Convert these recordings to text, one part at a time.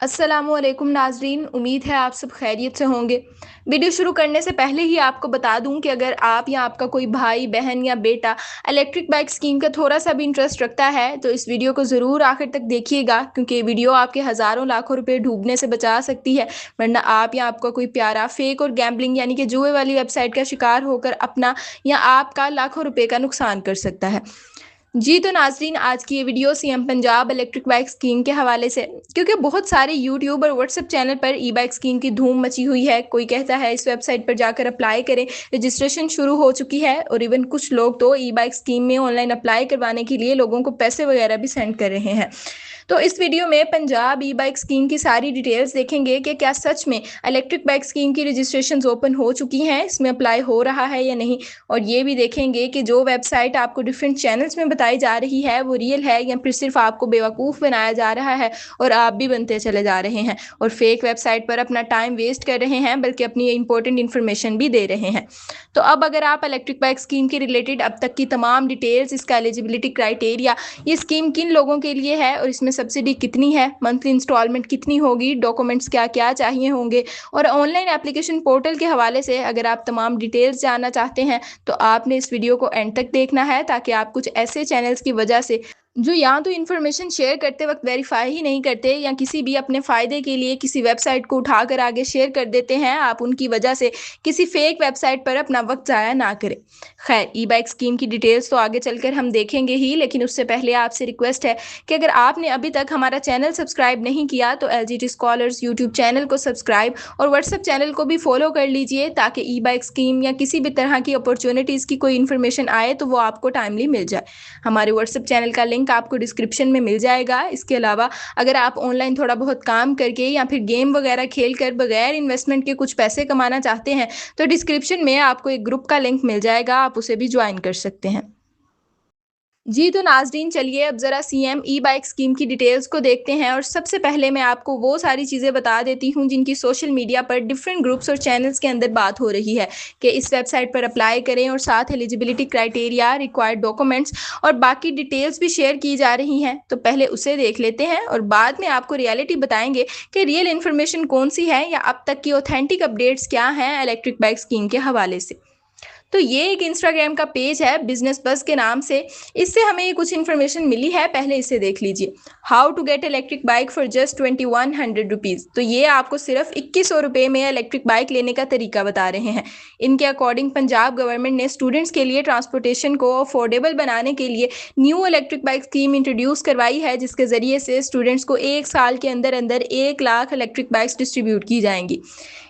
अस्सलामुअलैकुम नाजरीन, उम्मीद है आप सब खैरियत से होंगे। वीडियो शुरू करने से पहले ही आपको बता दूं कि अगर आप या आपका कोई भाई बहन या बेटा इलेक्ट्रिक बाइक स्कीम का थोड़ा सा भी इंटरेस्ट रखता है तो इस वीडियो को ज़रूर आखिर तक देखिएगा, क्योंकि ये वीडियो आपके हज़ारों लाखों रुपए डूबने से बचा सकती है। वरना आप या आपका कोई प्यारा फेक और गैम्बलिंग यानी कि जुए वाली वेबसाइट का शिकार होकर अपना या आपका लाखों रुपए का नुकसान कर सकता है। जी तो नाजरीन, आज की ये video CM Punjab electric bike scheme के हवाले से, क्योंकि बहुत सारे यूट्यूब और व्हाट्सएप चैनल पर ई बाइक स्कीम की धूम मची हुई है। कोई कहता है इस वेबसाइट पर जाकर अप्लाई करें, रजिस्ट्रेशन शुरू हो चुकी है, और इवन कुछ लोग तो ई बाइक स्कीम में ऑनलाइन अप्लाई करवाने के लिए लोगों को पैसे वगैरह भी सेंड कर रहे हैं। तो इस वीडियो में पंजाब ई बाइक स्कीम की सारी डिटेल्स देखेंगे कि क्या सच में इलेक्ट्रिक बाइक स्कीम की रजिस्ट्रेशन ओपन हो चुकी हैं, इसमें अप्लाई हो रहा है या नहीं। और ये भी देखेंगे कि जो वेबसाइट आपको डिफरेंट चैनल्स में बताई जा रही है वो रियल है या फिर सिर्फ आपको बेवकूफ़ बनाया जा रहा है और आप भी बनते चले जा रहे हैं और फेक वेबसाइट पर अपना टाइम वेस्ट कर रहे हैं, बल्कि अपनी इंपॉर्टेंट इन्फॉर्मेशन भी दे रहे हैं। तो अब अगर आप इलेक्ट्रिक बाइक स्कीम के रिलेटेड अब तक की तमाम डिटेल्स, इसका एलिजिबिलिटी क्राइटेरिया, ये स्कीम किन लोगों के लिए है और इसमें सब्सिडी कितनी है, मंथली इंस्टॉलमेंट कितनी होगी, डॉक्यूमेंट्स क्या क्या चाहिए होंगे, और ऑनलाइन एप्लीकेशन पोर्टल के हवाले से अगर आप तमाम डिटेल्स जानना चाहते हैं तो आपने इस वीडियो को एंड तक देखना है, ताकि आप कुछ ऐसे चैनल्स की वजह से जो या तो इन्फॉर्मेशन शेयर करते वक्त वेरीफाई ही नहीं करते या किसी भी अपने फ़ायदे के लिए किसी वेबसाइट को उठाकर आगे शेयर कर देते हैं, आप उनकी वजह से किसी फेक वेबसाइट पर अपना वक्त ज़ाया ना करें। खैर, ई बाइक स्कीम की डिटेल्स तो आगे चलकर हम देखेंगे ही, लेकिन उससे पहले आपसे रिक्वेस्ट है कि अगर आपने अभी तक हमारा चैनल सब्सक्राइब नहीं किया तो LGT स्कॉलर्स यूट्यूब चैनल को सब्सक्राइब और व्हाट्सएप चैनल को भी फॉलो कर लीजिए, ताकि ई बाइक स्कीम या किसी भी तरह की अपॉर्चुनिटीज़ की कोई इन्फॉर्मेशन आए तो वो आपको टाइमली मिल जाए। हमारे व्हाट्सएप चैनल का लिंक आपको डिस्क्रिप्शन में मिल जाएगा। इसके अलावा अगर आप ऑनलाइन थोड़ा बहुत काम करके या फिर गेम वगैरह खेल कर बगैर इन्वेस्टमेंट के कुछ पैसे कमाना चाहते हैं तो डिस्क्रिप्शन में आपको एक ग्रुप का लिंक मिल जाएगा, आप उसे भी ज्वाइन कर सकते हैं। जी तो नाजरीन, चलिए अब ज़रा सीएम ई बाइक स्कीम की डिटेल्स को देखते हैं। और सबसे पहले मैं आपको वो सारी चीज़ें बता देती हूँ जिनकी सोशल मीडिया पर डिफरेंट ग्रुप्स और चैनल्स के अंदर बात हो रही है कि इस वेबसाइट पर अप्लाई करें, और साथ एलिजिबिलिटी क्राइटेरिया, रिक्वायर्ड डॉक्यूमेंट्स और बाकी डिटेल्स भी शेयर की जा रही हैं। तो पहले उसे देख लेते हैं और बाद में आपको रियलिटी बताएंगे कि रियल इन्फॉर्मेशन कौन सी है या अब तक की ऑथेंटिक अपडेट्स क्या हैं इलेक्ट्रिक बाइक स्कीम के हवाले से। तो ये एक इंस्टाग्राम का पेज है बिजनेस बस के नाम से। इससे हमें ये कुछ इन्फॉर्मेशन मिली है, पहले इसे देख लीजिए। How to get electric bike for just 2100 rupees. तो ये आपको सिर्फ 2100 रुपये में इलेक्ट्रिक बाइक लेने का तरीका बता रहे हैं। इनके अकॉर्डिंग पंजाब गवर्नमेंट ने स्टूडेंट्स के लिए ट्रांसपोर्टेशन को अफोर्डेबल बनाने के लिए new electric bike scheme introduce करवाई है, जिसके ज़रिए से स्टूडेंट्स को एक साल के अंदर अंदर 1 लाख इलेक्ट्रिक बाइक्स डिस्ट्रीब्यूट की जाएंगी।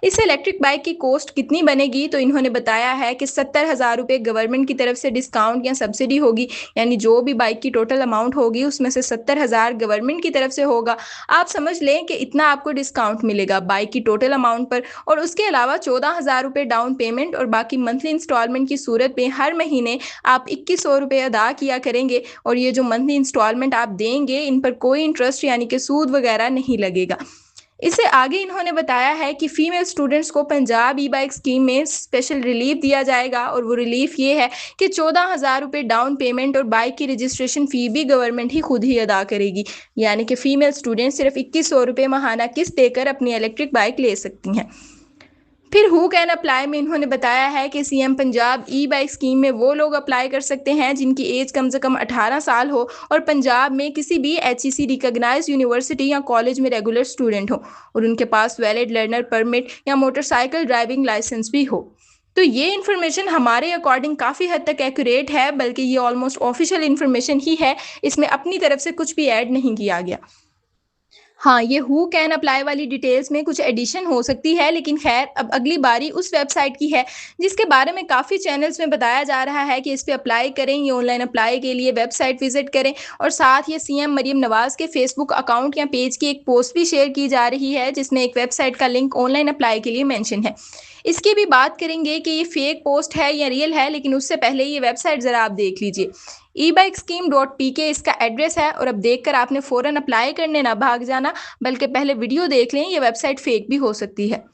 इस इलेक्ट्रिक बाइक की कॉस्ट कितनी बनेगी, तो इन्होंने बताया है कि 70,000 रुपये गवर्नमेंट की तरफ से डिस्काउंट या सब्सिडी होगी, यानी जो भी बाइक की टोटल अमाउंट होगी उसमें से 70,000 गवर्नमेंट की तरफ से होगा। आप समझ लें कि इतना आपको डिस्काउंट मिलेगा बाइक की टोटल अमाउंट पर। और उसके अलावा 14,000 रुपये डाउन पेमेंट और बाकी मंथली इंस्टॉलमेंट की सूरत में हर महीने आप 2100 रुपये अदा किया करेंगे, और ये जो मंथली इंस्टॉलमेंट आप देंगे इन पर कोई इंटरेस्ट यानी कि सूद वगैरह नहीं लगेगा। इससे आगे इन्होंने बताया है कि फीमेल स्टूडेंट्स को पंजाब ई बाइक स्कीम में स्पेशल रिलीफ दिया जाएगा, और वो रिलीफ ये है कि 14,000 रुपये डाउन पेमेंट और बाइक की रजिस्ट्रेशन फ़ी भी गवर्नमेंट ही खुद ही अदा करेगी, यानी कि फ़ीमेल स्टूडेंट सिर्फ 2100 रुपये माहाना किस्त देकर अपनी इलेक्ट्रिक बाइक ले सकती हैं। फिर हु कैन अप्लाई में इन्होंने बताया है कि सीएम पंजाब ई बाइक स्कीम में वो लोग अप्लाई कर सकते हैं जिनकी एज कम से कम 18 साल हो और पंजाब में किसी भी HEC रिकॉग्नाइज यूनिवर्सिटी या कॉलेज में रेगुलर स्टूडेंट हो, और उनके पास वैलिड लर्नर परमिट या मोटरसाइकिल ड्राइविंग लाइसेंस भी हो। तो ये इन्फॉर्मेशन हमारे अकॉर्डिंग काफ़ी हद तक एक्यूरेट है, बल्कि ये ऑलमोस्ट ऑफिशियल इन्फॉर्मेशन ही है, इसमें अपनी तरफ से कुछ भी ऐड नहीं किया गया। हाँ, ये हु कैन अप्लाई वाली डिटेल्स में कुछ एडिशन हो सकती है, लेकिन खैर अब अगली बारी उस वेबसाइट की है जिसके बारे में काफ़ी चैनल्स में बताया जा रहा है कि इस पे अप्लाई करें, ये ऑनलाइन अप्लाई के लिए वेबसाइट विजिट करें। और साथ ये सीएम मरीम नवाज़ के फेसबुक अकाउंट या पेज की एक पोस्ट भी शेयर की जा रही है जिसमें एक वेबसाइट का लिंक ऑनलाइन अप्लाई के लिए मेंशन है। इसकी भी बात करेंगे कि ये फेक पोस्ट है या रियल है, लेकिन उससे पहले ये वेबसाइट ज़रा आप देख लीजिए। ebikescheme.pk इसका एड्रेस है, और अब देखकर आपने फ़ौरन अप्लाई करने ना भाग जाना, बल्कि पहले वीडियो देख लें, ये वेबसाइट फेक भी हो सकती है।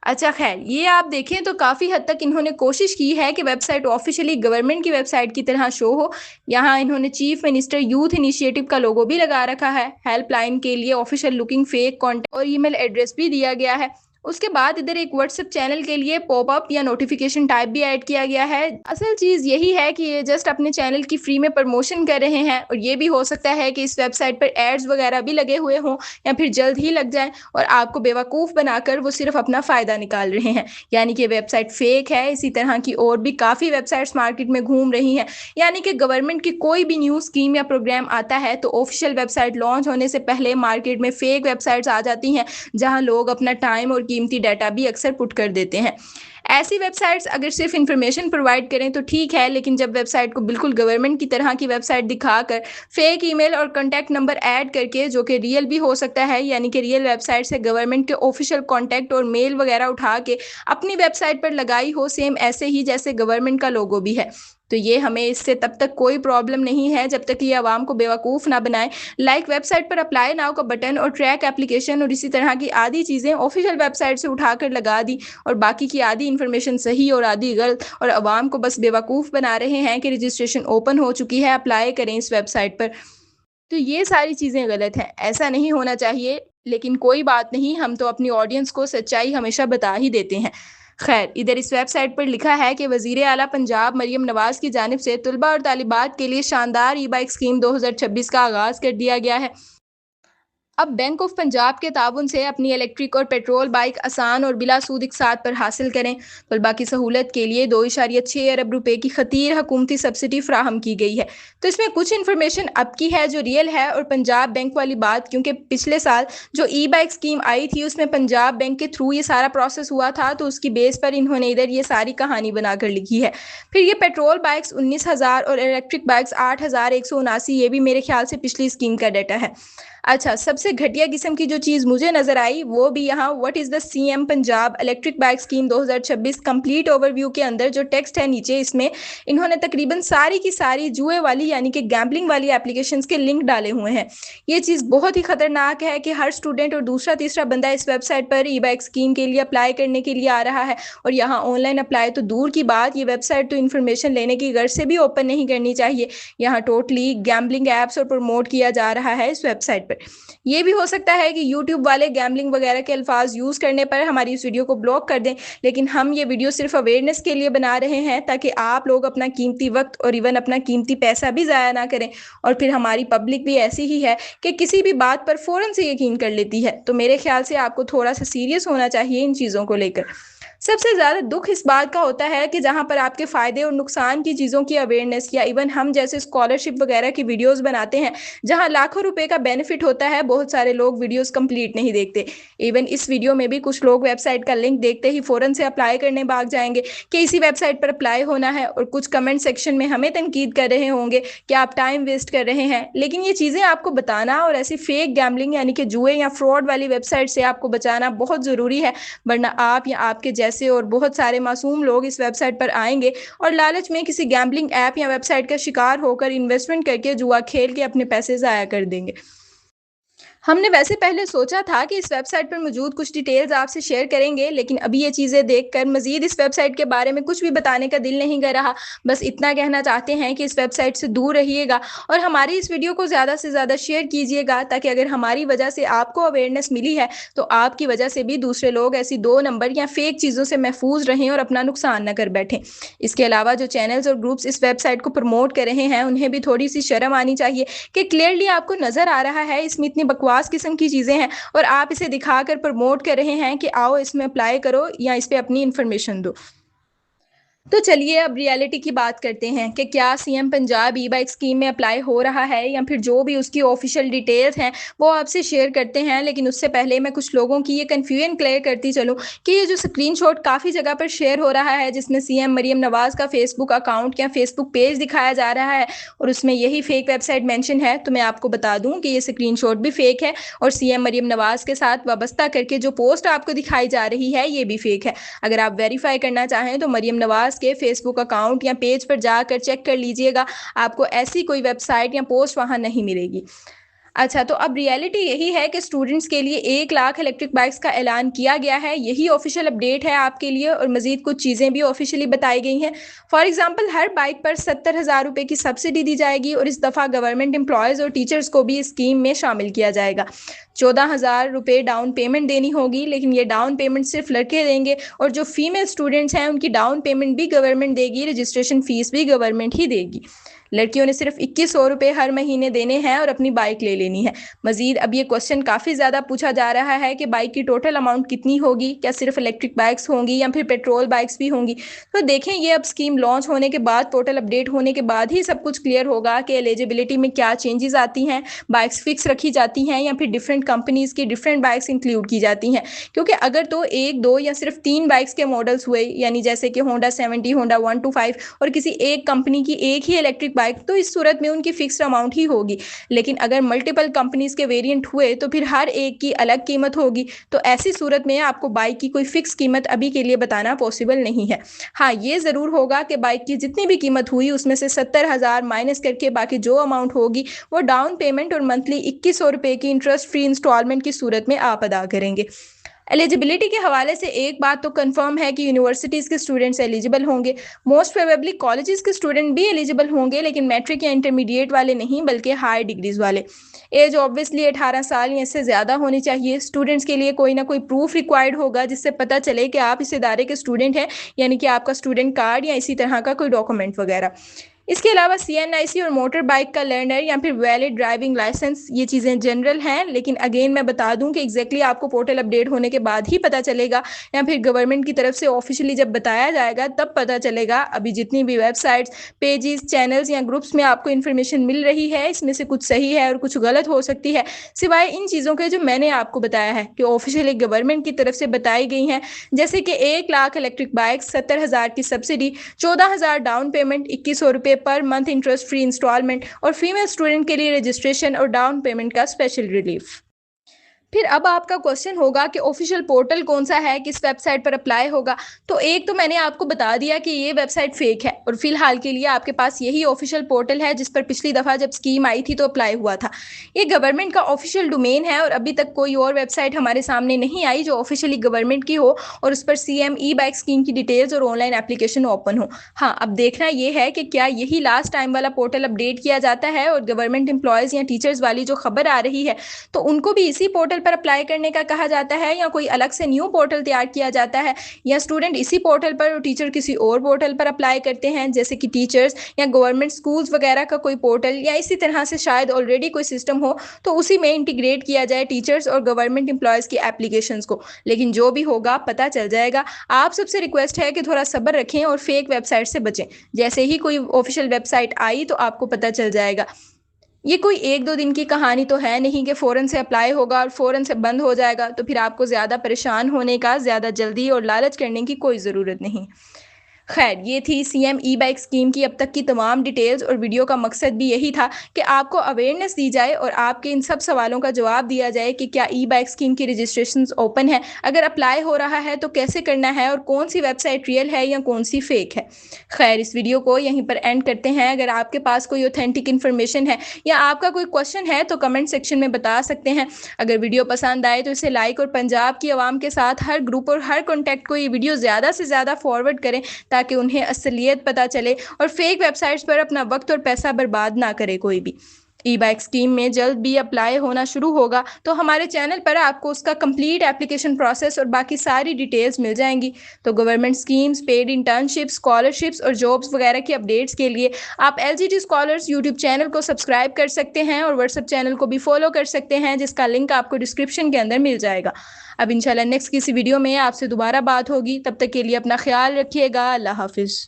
अच्छा ख़ैर, ये आप देखें तो काफ़ी हद तक इन्होंने कोशिश की है कि वेबसाइट ऑफ़िशियली गवर्नमेंट की वेबसाइट की तरह शो हो। यहाँ इन्होंने चीफ़ मिनिस्टर यूथ इनिशिएटिव का लोगो भी लगा रखा है। हेल्पलाइन के लिए ऑफ़िशियल लुकिंग फ़ेक कॉन्टैक्ट और ईमेल एड्रेस भी दिया गया है। उसके बाद इधर एक व्हाट्सएप चैनल के लिए पॉपअप या नोटिफ़िकेशन टाइप भी ऐड किया गया है। असल चीज़ यही है कि ये जस्ट अपने चैनल की फ्री में प्रमोशन कर रहे हैं और ये भी हो सकता है कि इस वेबसाइट पर एड्स वग़ैरह भी लगे हुए हों या फिर जल्द ही लग जाएँ और आपको बेवकूफ़ बनाकर वो सिर्फ़ अपना फ़ायदा निकाल रहे हैं। यानी कि वेबसाइट फ़ेक है। इसी तरह की और भी काफ़ी वेबसाइट्स मार्केट में घूम रही हैं। यानी कि गवर्नमेंट की कोई भी न्यू स्कीम या प्रोग्राम आता है तो ऑफ़िशियल वेबसाइट लॉन्च होने से पहले मार्केट में फ़ेक वेबसाइट्स आ जाती हैं, जहाँ लोग अपना टाइम और कीमती डाटा भी अक्सर पुट कर देते हैं। ऐसी वेबसाइट्स अगर सिर्फ इन्फॉर्मेशन प्रोवाइड करें तो ठीक है, लेकिन जब वेबसाइट को बिल्कुल गवर्नमेंट की तरह की वेबसाइट दिखाकर फेक ईमेल और कॉन्टैक्ट नंबर ऐड करके, जो कि रियल भी हो सकता है, यानी कि रियल वेबसाइट से गवर्नमेंट के ऑफिशियल कॉन्टैक्ट और मेल वगैरह उठा के अपनी वेबसाइट पर लगाई हो, सेम ऐसे ही जैसे गवर्नमेंट का लोगो भी है, तो ये हमें इससे तब तक कोई प्रॉब्लम नहीं है जब तक ये आवाम को बेवकूफ़ ना बनाए। लाइक वेबसाइट पर अप्लाई नाउ का बटन और ट्रैक एप्लीकेशन और इसी तरह की आदि चीज़ें ऑफिशियल वेबसाइट से उठाकर लगा दी और बाकी की आधी इन्फॉर्मेशन सही और आधी गलत, और आवाम को बस बेवकूफ़ बना रहे हैं कि रजिस्ट्रेशन ओपन हो चुकी है, अप्लाई करें इस वेबसाइट पर। तो ये सारी चीज़ें गलत हैं, ऐसा नहीं होना चाहिए। लेकिन कोई बात नहीं, हम तो अपनी ऑडियंस को सच्चाई हमेशा बता ही देते हैं। खैर, इधर इस वेबसाइट पर लिखा है कि वज़ीर आला पंजाब मरियम नवाज़ की जानिब से तलबा और तालिबात के लिए शानदार ई-बाइक स्कीम 2026 का आगाज़ कर दिया गया है। अब बैंक ऑफ पंजाब के ताउन से अपनी इलेक्ट्रिक और पेट्रोल बाइक आसान और बिला सूद इकसात पर हासिल करें। तलबा की सहूलत के लिए 2.6 अरब रुपए की खतीर हुकूमती सब्सिडी फ्राहम की गई है। तो इसमें कुछ इन्फॉर्मेशन अब की है जो रियल है और पंजाब बैंक वाली बात, क्योंकि पिछले साल जो ई बाइक स्कीम आई थी उसमें पंजाब बैंक के थ्रू ये सारा प्रोसेस हुआ था, तो उसकी बेस पर इन्होंने इधर ये सारी कहानी बनाकर लिखी है। फिर ये पेट्रोल बाइक्स 19,000 और इलेक्ट्रिक बाइक्स 8,179, ये भी मेरे ख्याल से पिछली स्कीम का डाटा है। अच्छा, सबसे घटिया किस्म की जो चीज़ मुझे नज़र आई वो भी यहाँ what is the CM Punjab electric bike scheme 2026 complete overview के अंदर जो टेक्स्ट है नीचे, इसमें इन्होंने तकरीबन सारी की सारी जुए वाली यानी कि गैम्बलिंग वाली एप्लीकेशंस के लिंक डाले हुए हैं। ये चीज़ बहुत ही खतरनाक है कि हर स्टूडेंट और दूसरा तीसरा बंदा इस वेबसाइट पर ई बाइक स्कीम के लिए अप्लाई करने के लिए आ रहा है और यहाँ ऑनलाइन अप्लाई तो दूर की बात, ये वेबसाइट तो इन्फॉर्मेशन लेने की गर्ज से भी ओपन नहीं करनी चाहिए। यहाँ टोटली गैम्बलिंग ऐप्स और प्रमोट किया जा रहा है इस वेबसाइट पर। ये भी हो सकता है कि यूट्यूब वाले गैम्बलिंग वगैरह के अल्फाज यूज़ करने पर हमारी इस वीडियो को ब्लॉक कर दें, लेकिन हम ये वीडियो सिर्फ अवेयरनेस के लिए बना रहे हैं ताकि आप लोग अपना कीमती वक्त और इवन अपना कीमती पैसा भी ज़ाया ना करें। और फिर हमारी पब्लिक भी ऐसी ही है कि किसी भी बात पर फ़ौरन से यकीन कर लेती है, तो मेरे ख्याल से आपको थोड़ा सा सीरियस होना चाहिए इन चीज़ों को लेकर। सबसे ज़्यादा दुख इस बात का होता है कि जहाँ पर आपके फ़ायदे और नुकसान की चीज़ों की अवेयरनेस या इवन हम जैसे स्कॉलरशिप वगैरह की वीडियोस बनाते हैं, जहाँ लाखों रुपए का बेनिफिट होता है, बहुत सारे लोग वीडियोस कंप्लीट नहीं देखते। इवन इस वीडियो में भी कुछ लोग वेबसाइट का लिंक देखते ही फ़ौरन से अप्लाई करने भाग जाएंगे कि इसी वेबसाइट पर अप्लाई होना है, और कुछ कमेंट सेक्शन में हमें तनकीद कर रहे होंगे कि आप टाइम वेस्ट कर रहे हैं। लेकिन ये चीज़ें आपको बताना और ऐसी फेक गैम्बलिंग यानी कि जुए या फ्रॉड वाली वेबसाइट से आपको बचाना बहुत ज़रूरी है, वरना आप या आपके जैसे और बहुत सारे मासूम लोग इस वेबसाइट पर आएंगे और लालच में किसी गैम्बलिंग ऐप या वेबसाइट का शिकार होकर इन्वेस्टमेंट करके जुआ खेल के अपने पैसे ज़ाया कर देंगे। हमने वैसे पहले सोचा था कि इस वेबसाइट पर मौजूद कुछ डिटेल्स आपसे शेयर करेंगे, लेकिन अभी ये चीज़ें देखकर मज़ीद इस वेबसाइट के बारे में कुछ भी बताने का दिल नहीं कर रहा। बस इतना कहना चाहते हैं कि इस वेबसाइट से दूर रहिएगा और हमारी इस वीडियो को ज़्यादा से ज़्यादा शेयर कीजिएगा, ताकि अगर हमारी वजह से आपको अवेयरनेस मिली है, तो आपकी वजह से भी दूसरे लोग ऐसी 2 नंबर या फेक चीज़ों से महफूज रहें और अपना नुकसान न कर बैठें। इसके अलावा जो चैनल्स और ग्रुप्स इस वेबसाइट को प्रमोट कर रहे हैं, उन्हें भी थोड़ी सी शर्म आनी चाहिए कि क्लियरली आपको नज़र आ रहा है इसमें इतनी बकवास किस्म की चीज़ें हैं और आप इसे दिखाकर प्रमोट कर रहे हैं कि आओ इसमें अप्लाई करो या इस पे अपनी इन्फॉर्मेशन दो। तो चलिए अब रियलिटी की बात करते हैं कि क्या सीएम पंजाब ई बाइक स्कीम में अप्लाई हो रहा है या फिर जो भी उसकी ऑफिशियल डिटेल्स हैं वो आपसे शेयर करते हैं। लेकिन उससे पहले मैं कुछ लोगों की ये कन्फ्यूजन क्लियर करती चलूँ कि ये जो स्क्रीनशॉट काफ़ी जगह पर शेयर हो रहा है, जिसमें सीएम मरियम नवाज़ का फेसबुक अकाउंट या फेसबुक पेज दिखाया जा रहा है और उसमें यही फेक वेबसाइट मेंशन है, तो मैं आपको बता दूं कि ये स्क्रीनशॉट भी फेक है और सीएम मरियम नवाज़ के साथ वाबस्ता करके जो पोस्ट आपको दिखाई जा रही है ये भी फेक है। अगर आप वेरीफाई करना चाहें तो मरियम नवाज़ के फेसबुक अकाउंट या पेज पर जाकर चेक कर लीजिएगा, आपको ऐसी कोई वेबसाइट या पोस्ट वहां नहीं मिलेगी। अच्छा, तो अब रियलिटी यही है कि स्टूडेंट्स के लिए 1 लाख इलेक्ट्रिक बाइक्स का ऐलान किया गया है। यही ऑफ़िशियल अपडेट है आपके लिए और मज़ीद कुछ चीज़ें भी ऑफ़िशियली बताई गई हैं। फॉर एग्ज़ाम्पल हर बाइक पर 70,000 रुपए की सब्सिडी दी जाएगी और इस दफ़ा गवर्नमेंट एम्प्लॉयज़ और टीचर्स को भी इस स्कीम में शामिल किया जाएगा। 14,000 रुपए डाउन पेमेंट देनी होगी, लेकिन ये डाउन पेमेंट सिर्फ़ लड़के देंगे और जो फीमेल स्टूडेंट्स हैं उनकी डाउन पेमेंट भी गवर्नमेंट देगी, रजिस्ट्रेशन फ़ीस भी गवर्नमेंट ही देगी। लड़कियों ने सिर्फ 2100 रुपए हर महीने देने हैं और अपनी बाइक ले लेनी है। मजीद अब ये क्वेश्चन काफ़ी ज़्यादा पूछा जा रहा है कि बाइक की टोटल अमाउंट कितनी होगी, क्या सिर्फ इलेक्ट्रिक बाइक्स होंगी या फिर पेट्रोल बाइक्स भी होंगी। तो देखें ये अब स्कीम लॉन्च होने के बाद, टोटल अपडेट होने के बाद ही सब कुछ क्लियर होगा कि एलिजिबिलिटी में क्या चेंजेस आती हैं, बाइक्स फिक्स रखी जाती हैं या फिर डिफरेंट कंपनीज़ की डिफरेंट बाइक्स इंक्लूड की जाती हैं। क्योंकि अगर तो एक दो या सिर्फ 3 बाइक्स के मॉडल्स हुए, यानी जैसे कि होंडा 70, होंडा 125 और किसी एक कंपनी की एक ही इलेक्ट्रिक बाइक, तो इस सूरत में उनकी फिक्स्ड अमाउंट ही होगी। लेकिन अगर मल्टीपल कंपनीज के वेरिएंट हुए तो फिर हर एक की अलग कीमत होगी। तो ऐसी सूरत में आपको बाइक की कोई फिक्स कीमत अभी के लिए बताना पॉसिबल नहीं है। हाँ, ये ज़रूर होगा कि बाइक की जितनी भी कीमत हुई उसमें से 70,000 माइनस करके बाकी जो अमाउंट होगी वो डाउन पेमेंट और मंथली 2100 रुपए की इंटरेस्ट फ्री इंस्टॉलमेंट की सूरत में आप अदा करेंगे। एलिजिबिलिटी के हवाले से एक बात तो कंफर्म है कि यूनिवर्सिटीज़ के स्टूडेंट्स एलिजिबल होंगे। मोस्ट प्रोबेबली कॉलेजेस के स्टूडेंट भी एलिजिबल होंगे, लेकिन मैट्रिक या इंटरमीडिएट वाले नहीं, बल्कि हायर डिग्रीज वाले। एज ऑब्वियसली 18 साल या इससे ज़्यादा होनी चाहिए। स्टूडेंट्स के लिए कोई ना कोई प्रूफ रिक्वायर्ड होगा जिससे पता चले कि आप इस इदारे के स्टूडेंट हैं, यानी कि आपका स्टूडेंट कार्ड या इसी तरह का कोई डॉक्यूमेंट वगैरह। इसके अलावा सीएनआईसी और मोटर बाइक का लर्नर या फिर वैलिड ड्राइविंग लाइसेंस, ये चीज़ें जनरल हैं, लेकिन अगेन मैं बता दूं कि एग्जैक्टली आपको पोर्टल अपडेट होने के बाद ही पता चलेगा या फिर गवर्नमेंट की तरफ से ऑफिशियली जब बताया जाएगा तब पता चलेगा। अभी जितनी भी वेबसाइट्स, पेजेस, चैनल्स या ग्रुप्स में आपको इन्फॉर्मेशन मिल रही है, इसमें से कुछ सही है और कुछ गलत हो सकती है, सिवाय इन चीज़ों के जो मैंने आपको बताया है कि ऑफिशियली गवर्नमेंट की तरफ से बताई गई हैं, जैसे कि 1 लाख इलेक्ट्रिक बाइक, 70,000 की सब्सिडी, 14,000 डाउन पेमेंट, 2100 रुपये पर मंथ इंटरेस्ट फ्री इंस्टॉलमेंट और फीमेल स्टूडेंट के लिए रजिस्ट्रेशन और डाउन पेमेंट का स्पेशल रिलीफ। फिर अब आपका क्वेश्चन होगा कि ऑफिशियल पोर्टल कौन सा है, किस वेबसाइट पर अप्लाई होगा। तो एक तो मैंने आपको बता दिया कि ये वेबसाइट फेक है और फिलहाल के लिए आपके पास यही ऑफिशियल पोर्टल है जिस पर पिछली दफ़ा जब स्कीम आई थी तो अप्लाई हुआ था। ये गवर्नमेंट का ऑफिशियल डोमेन है और अभी तक कोई और वेबसाइट हमारे सामने नहीं आई जो ऑफिशियली गवर्नमेंट की हो और उस पर CM ई बाइक स्कीम की डिटेल्स और ऑनलाइन एप्लीकेशन ओपन हो। हाँ, अब देखना ये है कि क्या यही लास्ट टाइम वाला पोर्टल अपडेट किया जाता है और गवर्नमेंट एम्प्लॉयज़ या टीचर्स वाली जो खबर आ रही है तो उनको भी इसी पोर्टल पर अप्लाई करने का कहा जाता है, या कोई अलग से न्यू पोर्टल तैयार किया जाता है, या स्टूडेंट इसी पोर्टल पर और टीचर किसी और पोर्टल पर अप्लाई करते हैं, जैसे कि टीचर्स या गवर्नमेंट स्कूल्स वगैरह का कोई पोर्टल, या इसी तरह से शायद ऑलरेडी कोई सिस्टम हो तो उसी में इंटीग्रेट किया जाए टीचर्स और गवर्नमेंट एम्प्लॉयज़ की एप्लीकेशंस को। लेकिन जो भी होगा पता चल जाएगा। आप सबसे रिक्वेस्ट है कि थोड़ा सब्र रखें और फेक वेबसाइट से बचें। जैसे ही कोई ऑफिशियल वेबसाइट आई तो आपको पता चल जाएगा। ये कोई 1-2 दिन की कहानी तो है नहीं कि फ़ौरन से अप्लाई होगा और फ़ौरन से बंद हो जाएगा, तो फिर आपको ज़्यादा परेशान होने का, ज़्यादा जल्दी और लालच करने की कोई ज़रूरत नहीं। खैर, ये थी CM ई बाइक स्कीम की अब तक की तमाम डिटेल्स और वीडियो का मकसद भी यही था कि आपको अवेयरनेस दी जाए और आपके इन सब सवालों का जवाब दिया जाए कि क्या ई बाइक स्कीम की रजिस्ट्रेशंस ओपन है, अगर अप्लाई हो रहा है तो कैसे करना है और कौन सी वेबसाइट रियल है या कौन सी फेक है। खैर, इस वीडियो को यहीं पर एंड करते हैं। अगर आपके पास कोई ऑथेंटिक इन्फॉर्मेशन है या आपका कोई क्वेश्चन है तो कमेंट सेक्शन में बता सकते हैं। अगर वीडियो पसंद आए तो इसे लाइक और पंजाब की आवाम के साथ हर ग्रुप और हर कॉन्टैक्ट को ये वीडियो ज़्यादा से ज़्यादा फॉरवर्ड करें ताकि उन्हें असलियत पता चले और फेक वेबसाइट्स पर अपना वक्त और पैसा बर्बाद ना करे कोई भी। ई बाइक स्कीम में जल्द भी अप्लाई होना शुरू होगा तो हमारे चैनल पर आपको उसका कंप्लीट एप्लीकेशन प्रोसेस और बाकी सारी डिटेल्स मिल जाएंगी। तो government schemes, paid internships, scholarships और जॉब्स वगैरह की अपडेट्स के लिए आप LGT स्कॉलर्स यूट्यूब चैनल को सब्सक्राइब कर सकते हैं और व्हाट्सएप चैनल को भी फॉलो कर सकते हैं, जिसका लिंक आपको डिस्क्रिप्शन के अंदर मिल जाएगा। अब इंशाल्लाह नेक्स्ट किसी वीडियो में आपसे दोबारा बात होगी। तब तक के लिए अपना ख्याल रखिएगा। अल्लाह हाफिज़।